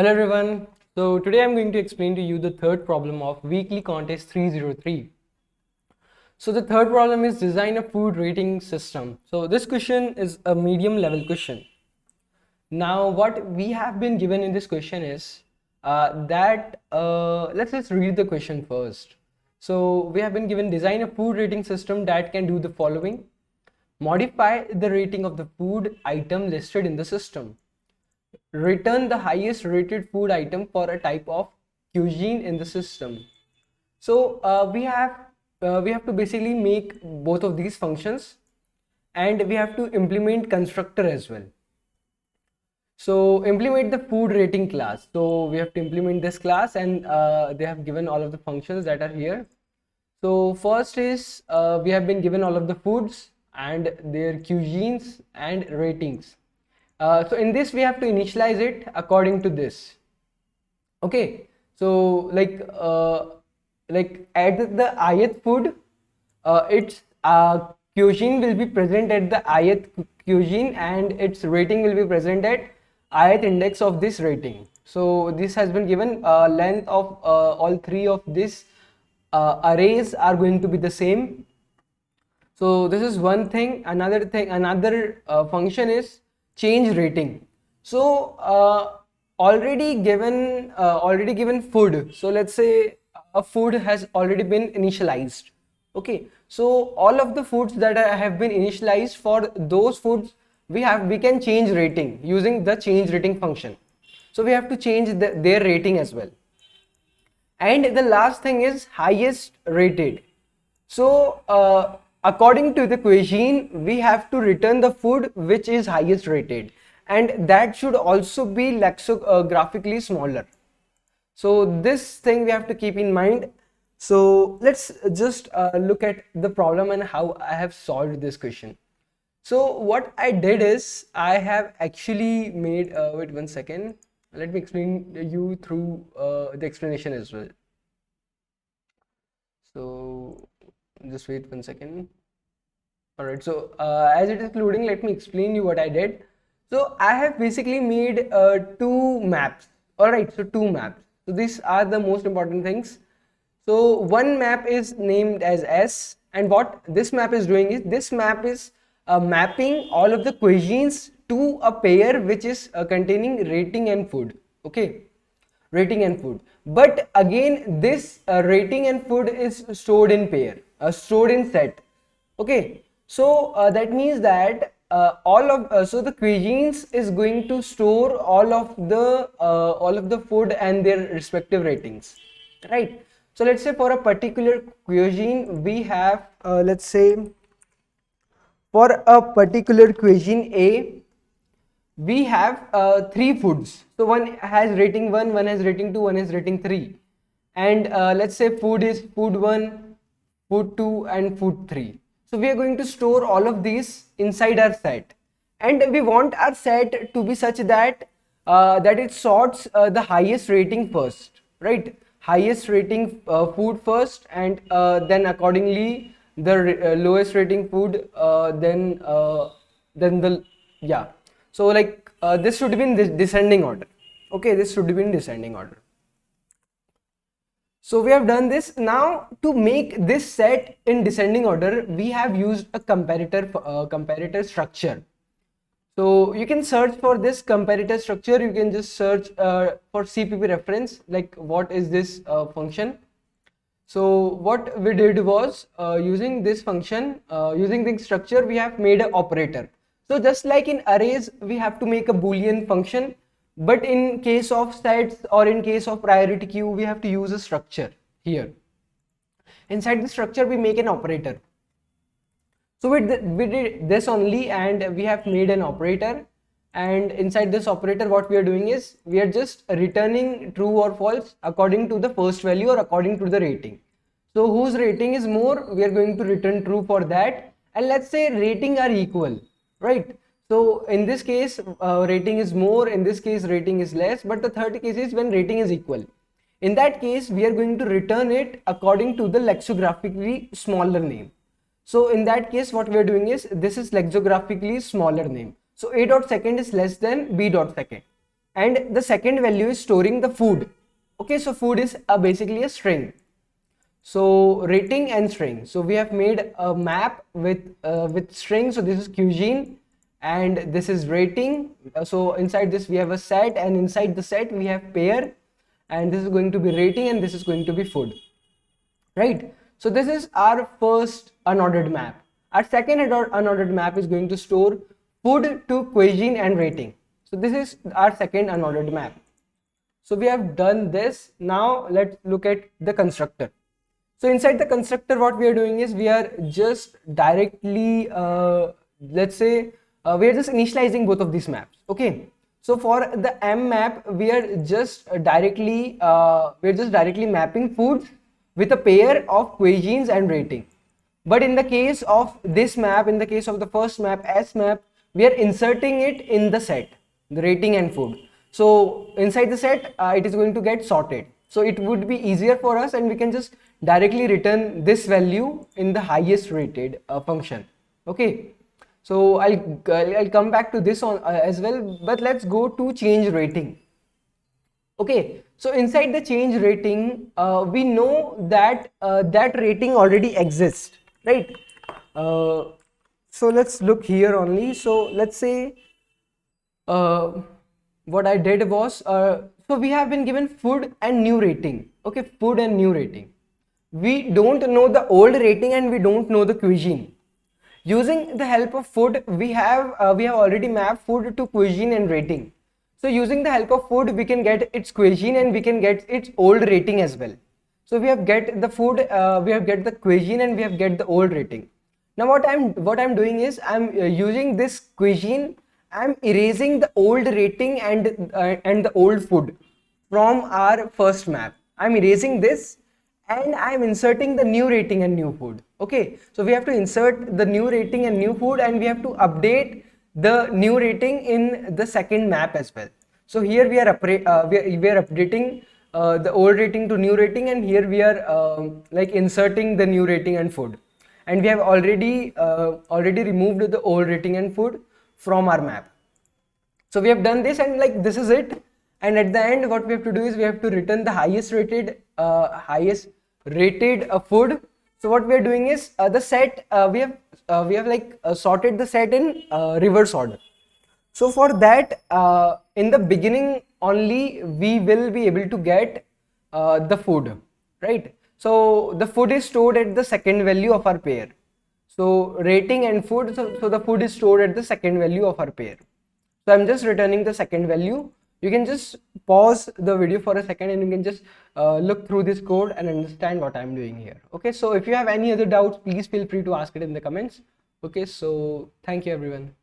Hello everyone. So today I'm going to explain to you the third problem of weekly contest 303. So the third problem is design a food rating system. So this question is a medium level question. Now what we have been given in this question is let's just read the question first. So we have been given design a food rating system that can do the following: modify the rating of the food item listed in the system, return the highest rated food item for a type of cuisine in the system. So we have to basically make both of these functions, and we have to implement constructor as well. So implement the food rating class. So we have to implement this class, and they have given all of the functions that are here. So first is we have been given all of the foods and their cuisines and ratings. So in this we have to initialize it according to this. Okay, so like at the ith food, its cuisine will be present at the ith cuisine, and its rating will be present at ith index of this rating. So this has been given. Length of all three of these arrays are going to be the same. So this is one thing. Another function is change rating. So already given food. So let's say a food has already been initialized. Okay, so all of the foods that have been initialized, for those foods we can change rating using the change rating function. So we have to change their rating as well. And the last thing is highest rated. So according to the cuisine, we have to return the food which is highest rated, and that should also be lexicographically smaller. So this thing we have to keep in mind. So let's just look at the problem and how I have solved this question. So what I did is I have actually made wait one second, let me explain you through the explanation as well. So just wait one second. All right, so as it is loading, let me explain you what I did. So I have basically made two maps. All right, so two maps. So these are the most important things. So one map is named as S, and what this map is doing is this map is mapping all of the cuisines to a pair which is containing rating and food. Okay, rating and food. But again, this rating and food is stored in pair, stored in set. Okay, so that means that so the cuisines is going to store all of the food and their respective ratings, right? So let's say for a particular cuisine we have let's say for a particular cuisine A, we have three foods. So one has rating 1, one has rating 2, one has rating 3, and let's say food is food 1, food 2 and food 3. So we are going to store all of these inside our set, and we want our set to be such that that it sorts the highest rating first, right? Highest rating food first, and then accordingly the lowest rating food, then the yeah. So like this should be in descending order. Okay, this should be in descending order. So we have done this. Now to make this set in descending order, we have used a comparator structure. So you can search for this comparator structure. You can just search for CPP reference, like what is this function. So what we did was using this function, using the structure, we have made an operator. So just like in arrays, we have to make a Boolean function, but in case of sets or in case of priority queue, we have to use a structure here. Inside the structure, we make an operator. So we did this only, and we have made an operator. And inside this operator, what we are doing is we are just returning true or false according to the first value or according to the rating. So whose rating is more, we are going to return true for that. And let's say rating are equal, right? So in this case rating is more, in this case rating is less, but the third case is when rating is equal. In that case we are going to return it according to the lexicographically smaller name. So in that case what we are doing is this is lexicographically smaller name. So a dot second is less than b dot second, and the second value is storing the food. Okay, so food is basically a string. So rating and string. So we have made a map with string. So this is cuisine and this is rating. So inside this we have a set, and inside the set we have pair, and this is going to be rating and this is going to be food, right? So this is our first unordered map. Our second unordered map is going to store food to cuisine and rating. So this is our second unordered map. So we have done this. Now let's look at the constructor. So inside the constructor, what we are doing is we are just directly, let's say, we are just initializing both of these maps. Okay. So for the M map, we are just directly mapping foods with a pair of cuisines and rating. But in the case of this map, in the case of the first map, S map, we are inserting it in the set, the rating and food. So inside the set, it is going to get sorted. So it would be easier for us, and we can just directly return this value in the highest rated function. Okay. So I'll come back to this on as well, but let's go to change rating. Okay, so inside the change rating, we know that that rating already exists, right? So let's look here only. So let's say what I did was, so we have been given food and new rating. Okay, food and new rating. We don't know the old rating and we don't know the cuisine. Using the help of food, we have already mapped food to cuisine and rating. So using the help of food, we can get its cuisine and we can get its old rating as well. So we have get the food, we have get the cuisine, and we have get the old rating. Now what I'm doing is I'm using this cuisine. I'm erasing the old rating and the old food from our first map. I'm erasing this and I'm inserting the new rating and new food. Okay, so we have to insert the new rating and new food, and we have to update the new rating in the second map as well. So here we are updating the old rating to new rating, and here we are like inserting the new rating and food, and we have already removed the old rating and food from our map. So we have done this, and like this is it. And at the end, what we have to do is we have to return the highest rated food. So what we are doing is the set we have like sorted the set in reverse order. So for that, in the beginning only we will be able to get the food, right? So the food is stored at the second value of our pair. So rating and food, so the food is stored at the second value of our pair. So I'm just returning the second value. You can just pause the video for a second and you can just look through this code and understand what I'm doing here. Okay, so if you have any other doubts, please feel free to ask it in the comments. Okay, so thank you everyone.